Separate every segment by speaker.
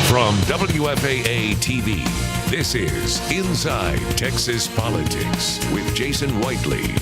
Speaker 1: From WFAA TV, this is Inside Texas Politics with Jason Whiteley.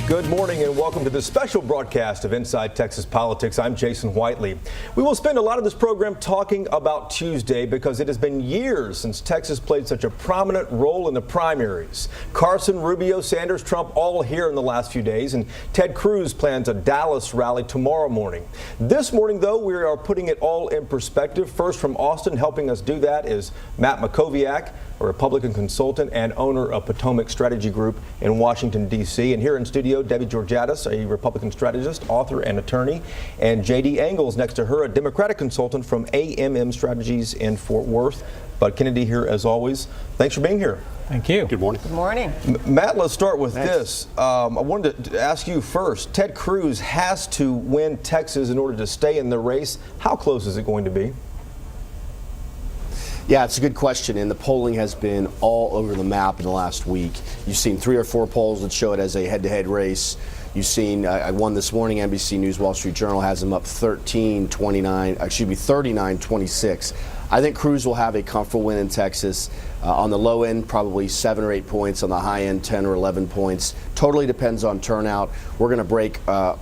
Speaker 2: Good morning and welcome to this special broadcast of Inside Texas Politics. I'm Jason Whiteley. We will spend a lot of this program talking about Tuesday because it has been years since Texas played such a prominent role in the primaries. Carson, Rubio, Sanders, Trump all here in the last few days, and Ted Cruz plans a Dallas rally tomorrow morning. This morning, though, we are putting it all in perspective. First from Austin, helping us do that is Matt Makoviak, a Republican consultant and owner of Potomac Strategy Group in Washington, D.C. And here in studio, Debbie Georgatos, a Republican strategist, author, and attorney. And J.D. Engels next to her, a Democratic consultant from AMM Strategies in Fort Worth. Bud Kennedy here as always. Thanks for being here.
Speaker 3: Thank you.
Speaker 4: Good morning.
Speaker 5: Good morning.
Speaker 2: Matt, let's start with this. I wanted to ask you first. Ted Cruz has to win Texas in order to stay in the race. How close is it going to be?
Speaker 4: Yeah, it's a good question, and the polling has been all over the map in the last week. You've seen 3 or 4 polls that show it as a head-to-head race. You've seen, I won this morning, NBC News, Wall Street Journal has him up 39-26. I think Cruz will have a comfortable win in Texas. On the low end, probably 7 or 8 points. On the high end, 10 or 11 points. Totally depends on turnout. We're going to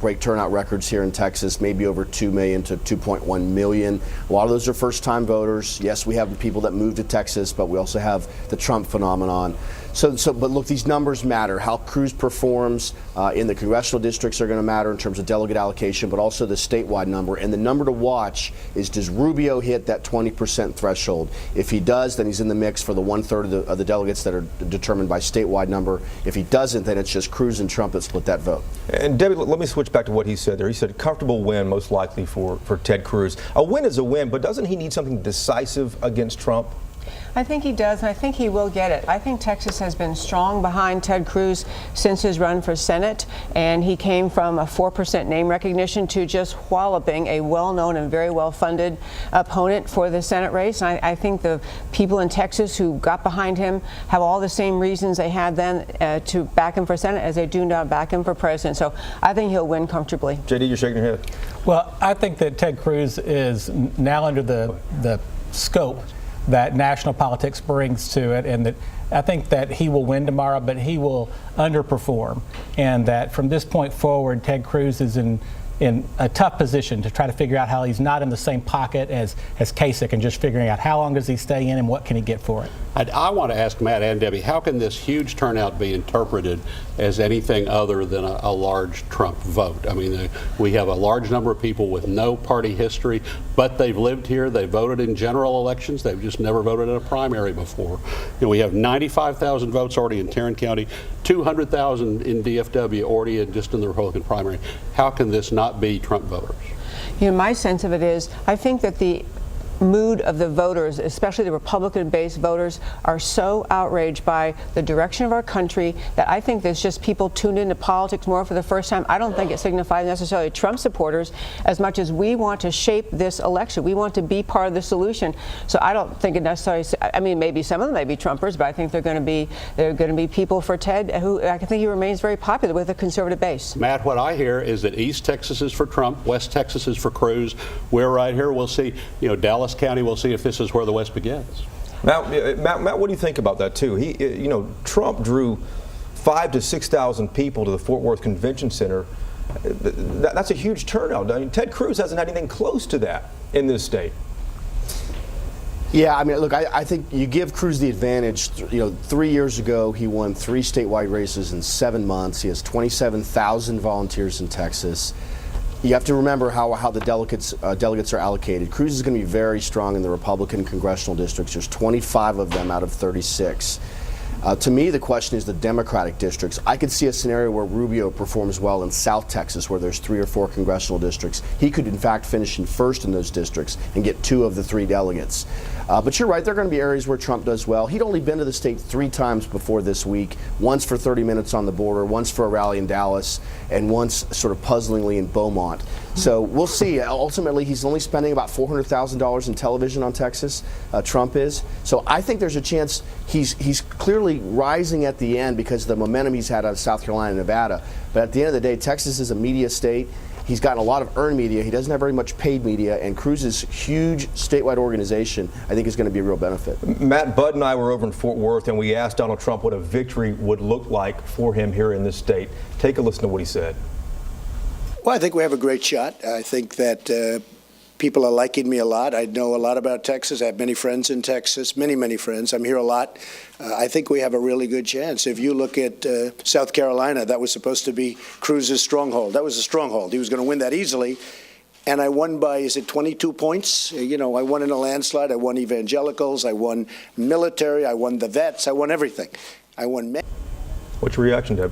Speaker 4: break turnout records here in Texas, maybe over 2 million to 2.1 million. A lot of those are first-time voters. Yes, we have the people that moved to Texas, but we also have the Trump phenomenon. But look, these numbers matter. How Cruz performs in the congressional districts are going to matter in terms of delegate allocation, but also the statewide number. And the number to watch is, does Rubio hit that 20% threshold? If he does, then he's in the mix for the 1/3 of the delegates that are determined by statewide number. If he doesn't, then it's just Cruz and Trump that split that vote.
Speaker 2: And Debbie, let me switch back to what he said there. He said comfortable win most likely for Ted Cruz. A win is a win, but doesn't he need something decisive against Trump?
Speaker 5: I think he does, and I think he will get it. I think Texas has been strong behind Ted Cruz since his run for Senate, and he came from a 4% name recognition to just walloping a well-known and very well-funded opponent for the Senate race. And I think the people in Texas who got behind him have all the same reasons they had then to back him for Senate as they do now back him for president. So I think he'll win comfortably.
Speaker 2: JD, you're shaking your head.
Speaker 3: Well, I think that Ted Cruz is now under the scope that national politics brings to it, and that I think that he will win tomorrow, but he will underperform, and that from this point forward, Ted Cruz is in a tough position to try to figure out how he's not in the same pocket as Kasich, and just figuring out how long does he stay in and what can he get for it.
Speaker 6: I want to ask Matt and Debbie, how can this huge turnout be interpreted as anything other than a large Trump vote? I mean, we have a large number of people with no party history, but they've lived here. They voted in general elections. They've just never voted in a primary before. We have 95,000 votes already in Tarrant County, 200,000 in DFW already just in the Republican primary. How can this not be Trump voters?
Speaker 5: You know, my sense of it is, I think that the mood of the voters, especially the Republican-based voters, are so outraged by the direction of our country that I think there's just people tuned into politics more for the first time. I don't think it signifies necessarily Trump supporters as much as we want to shape this election. We want to be part of the solution. So I don't think it necessarily, I mean, maybe some of them may be Trumpers, but I think they're going to be people for Ted who I think he remains very popular with a conservative base.
Speaker 6: Matt, what I hear is that East Texas is for Trump, West Texas is for Cruz. We're right here. We'll see, Dallas County, we'll see if this is where the West begins.
Speaker 2: Matt, what do you think about that too? Trump drew 5,000 to 6,000 people to the Fort Worth Convention Center. That's a huge turnout. I mean, Ted Cruz hasn't had anything close to that in this state.
Speaker 4: Yeah, I mean, look, I think you give Cruz the advantage. 3 years ago, he won 3 statewide races in 7 months. He has 27,000 volunteers in Texas. You have to remember how the delegates are allocated. Cruz is going to be very strong in the Republican congressional districts. There's 25 of them out of 36. To me, the question is the Democratic districts. I could see a scenario where Rubio performs well in South Texas, where there's 3 or 4 congressional districts. He could, in fact, finish in first in those districts and get 2 of the 3 delegates. But you're right, there are going to be areas where Trump does well. He'd only been to the state 3 times before this week, once for 30 minutes on the border, once for a rally in Dallas, and once sort of puzzlingly in Beaumont. So we'll see. Ultimately, he's only spending about $400,000 in television on Texas, Trump is. So I think there's a chance he's clearly rising at the end because of the momentum he's had out of South Carolina and Nevada. But at the end of the day, Texas is a media state. He's gotten a lot of earned media. He doesn't have very much paid media, and Cruz's huge statewide organization, I think, is going to be a real benefit.
Speaker 2: Matt, Bud and I were over in Fort Worth, and we asked Donald Trump what a victory would look like for him here in this state. Take a listen to what he said.
Speaker 7: Well, I think we have a great shot. I think that people are liking me a lot. I know a lot about Texas. I have many friends in Texas, many friends. I'm here a lot. I think we have a really good chance. If you look at South Carolina, that was supposed to be Cruz's stronghold. That was a stronghold. He was going to win that easily. And I won by, is it 22 points? You know, I won in a landslide. I won evangelicals. I won military. I won the vets. I won everything. I won men.
Speaker 2: What's your reaction, Deb?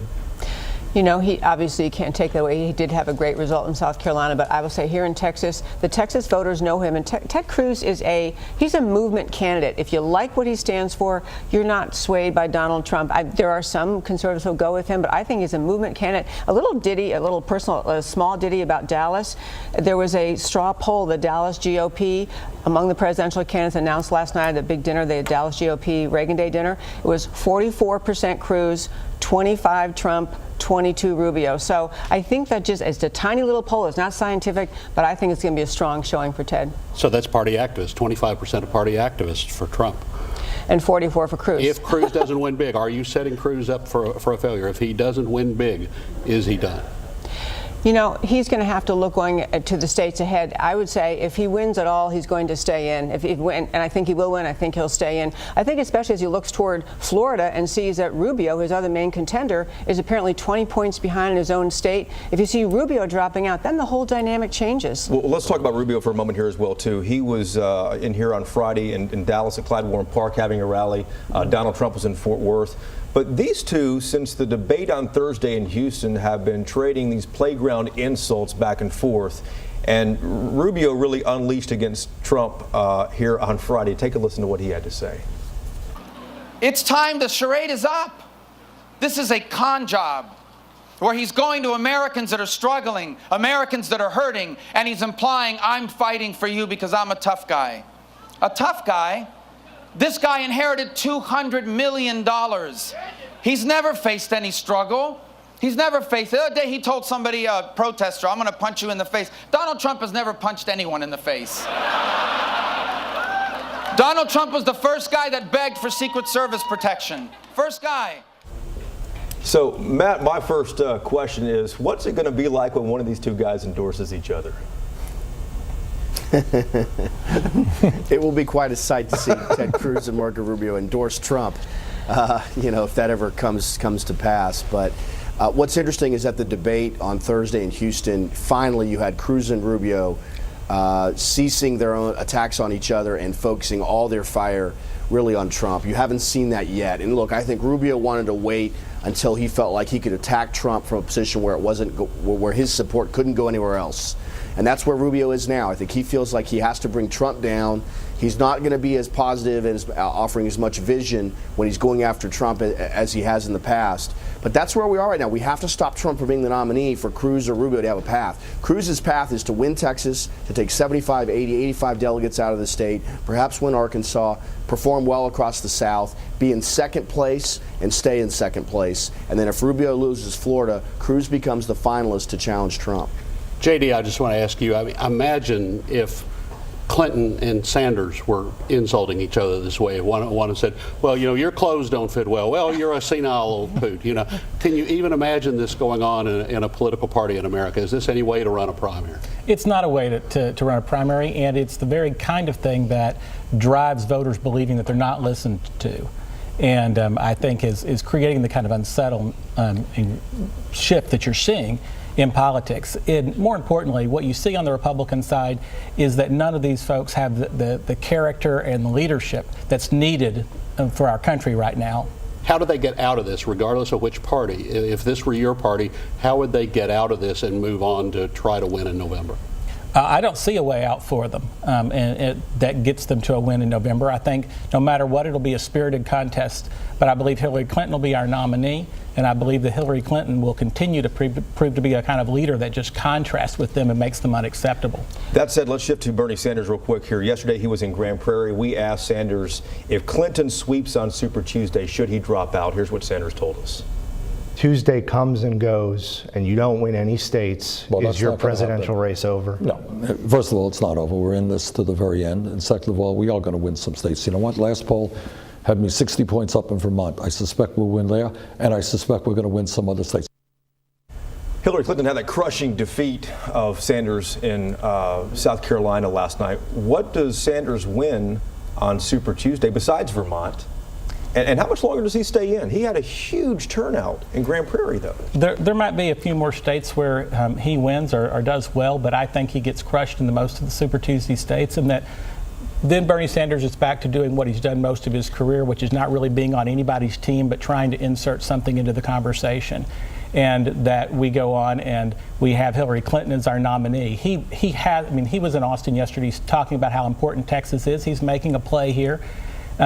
Speaker 5: You know, he obviously can't take that away. He did have a great result in South Carolina, but I will say here in Texas, the Texas voters know him, and Ted Cruz he's a movement candidate. If you like what he stands for, you're not swayed by Donald Trump. There are some conservatives who go with him, but I think he's a movement candidate. A little ditty, a little personal, a small ditty about Dallas. There was a straw poll, the Dallas GOP, among the presidential candidates announced last night at the big dinner, the Dallas GOP Reagan Day dinner. It was 44% Cruz, 25 Trump, 22 Rubio. So I think that just it's a tiny little poll. It's not scientific, but I think it's going to be a strong showing for Ted.
Speaker 6: So that's party activists, 25% of party activists for Trump.
Speaker 5: And 44 for Cruz.
Speaker 6: If Cruz doesn't win big, are you setting Cruz up for a failure? If he doesn't win big, is he done?
Speaker 5: You know, he's going to have to look going to the states ahead. I would say if he wins at all, he's going to stay in. If he win, and I think he will win, I think he'll stay in. I think especially as he looks toward Florida and sees that Rubio, his other main contender, is apparently 20 points behind in his own state. If you see Rubio dropping out, then the whole dynamic changes.
Speaker 2: Well, let's talk about Rubio for a moment here as well, too. He was in here on Friday in Dallas at Clyde Warren Park having a rally. Donald Trump was in Fort Worth. But these two, since the debate on Thursday in Houston, have been trading these playground insults back and forth. And Rubio really unleashed against Trump here on Friday. Take a listen to what he had to say.
Speaker 8: It's time. The charade is up. This is a con job where he's going to Americans that are struggling, Americans that are hurting, and he's implying, I'm fighting for you because I'm a tough guy. A tough guy? This guy inherited $200 million. He's never faced any struggle. He's never faced. The other day he told somebody, a protester, I'm going to punch you in the face. Donald Trump has never punched anyone in the face. Donald Trump was the first guy that begged for Secret Service protection. First guy.
Speaker 2: So, Matt, my first question is, what's it going to be like when one of these two guys endorses each other?
Speaker 4: It will be quite a sight to see Ted Cruz and Marco Rubio endorse Trump, if that ever comes to pass. But what's interesting is that the debate on Thursday in Houston, finally you had Cruz and Rubio ceasing their own attacks on each other and focusing all their fire really on Trump. You haven't seen that yet. And look, I think Rubio wanted to wait until he felt like he could attack Trump from a position where where his support couldn't go anywhere else. And that's where Rubio is now. I think he feels like he has to bring Trump down. He's not going to be as positive and offering as much vision when he's going after Trump as he has in the past. But that's where we are right now. We have to stop Trump from being the nominee for Cruz or Rubio to have a path. Cruz's path is to win Texas, to take 75, 80, 85 delegates out of the state, perhaps win Arkansas, perform well across the South, be in second place and stay in second place. And then if Rubio loses Florida, Cruz becomes the finalist to challenge Trump.
Speaker 6: JD, I just want to ask you, imagine if Clinton and Sanders were insulting each other this way. One said, well, your clothes don't fit well. Well, you're a senile old poot. Can you even imagine this going on in a political party in America? Is this any way to run a primary?
Speaker 3: It's not a way to run a primary, and it's the very kind of thing that drives voters believing that they're not listened to. And I think is creating the kind of unsettled shift that you're seeing in politics. And more importantly, what you see on the Republican side is that none of these folks have the character and the leadership that's needed for our country right now.
Speaker 6: How do they get out of this, regardless of which party? If this were your party, how would they get out of this and move on to try to win in November?
Speaker 3: I don't see a way out for them, and that gets them to a win in November. I think no matter what, it'll be a spirited contest, but I believe Hillary Clinton will be our nominee, and I believe that Hillary Clinton will continue to prove to be a kind of leader that just contrasts with them and makes them unacceptable.
Speaker 2: That said, let's shift to Bernie Sanders real quick here. Yesterday he was in Grand Prairie. We asked Sanders if Clinton sweeps on Super Tuesday, should he drop out? Here's what Sanders told us.
Speaker 9: Tuesday comes and goes and you don't win any states,
Speaker 10: Well, that's
Speaker 9: is your
Speaker 10: not gonna
Speaker 9: presidential
Speaker 10: happen.
Speaker 9: race over?
Speaker 10: No. First of all, it's not over. We're in this to the very end. And second of all, we are going to win some states. You know what? Last poll had me 60 points up in Vermont. I suspect we'll win there, and I suspect we're going to win some other states.
Speaker 2: Hillary Clinton had that crushing defeat of Sanders in South Carolina last night. What does Sanders win on Super Tuesday besides Vermont? And how much longer does he stay in? He had a huge turnout in Grand Prairie, though.
Speaker 3: There might be a few more states where he wins or does well, but I think he gets crushed in the most of the Super Tuesday states, and that then Bernie Sanders is back to doing what he's done most of his career, which is not really being on anybody's team, but trying to insert something into the conversation. And that we go on and we have Hillary Clinton as our nominee. He was in Austin yesterday talking about how important Texas is. He's making a play here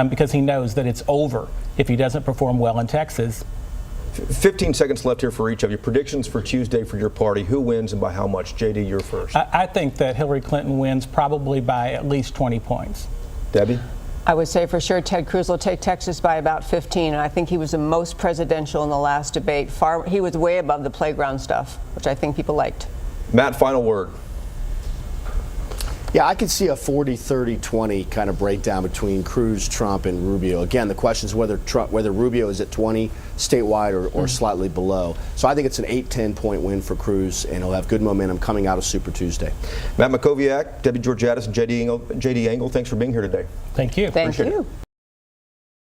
Speaker 3: because he knows that it's over if he doesn't perform well in Texas.
Speaker 2: 15 seconds left here for each of you. Predictions for Tuesday for your party. Who wins and by how much? JD, you're first.
Speaker 3: I think that Hillary Clinton wins probably by at least 20 points.
Speaker 2: Debbie?
Speaker 5: I would say for sure Ted Cruz will take Texas by about 15, and I think he was the most presidential in the last debate. He was way above the playground stuff, which I think people liked.
Speaker 2: Matt, final word.
Speaker 4: Yeah, I could see a 40-30-20 kind of breakdown between Cruz, Trump, and Rubio. Again, the question is whether Rubio is at 20 statewide or slightly below. So I think it's an 8-10 point win for Cruz, and he'll have good momentum coming out of Super Tuesday.
Speaker 2: Matt Mackowiak, Debbie Georgatos, and JD Engel, thanks for being here today.
Speaker 3: Thank you.
Speaker 5: Thank you.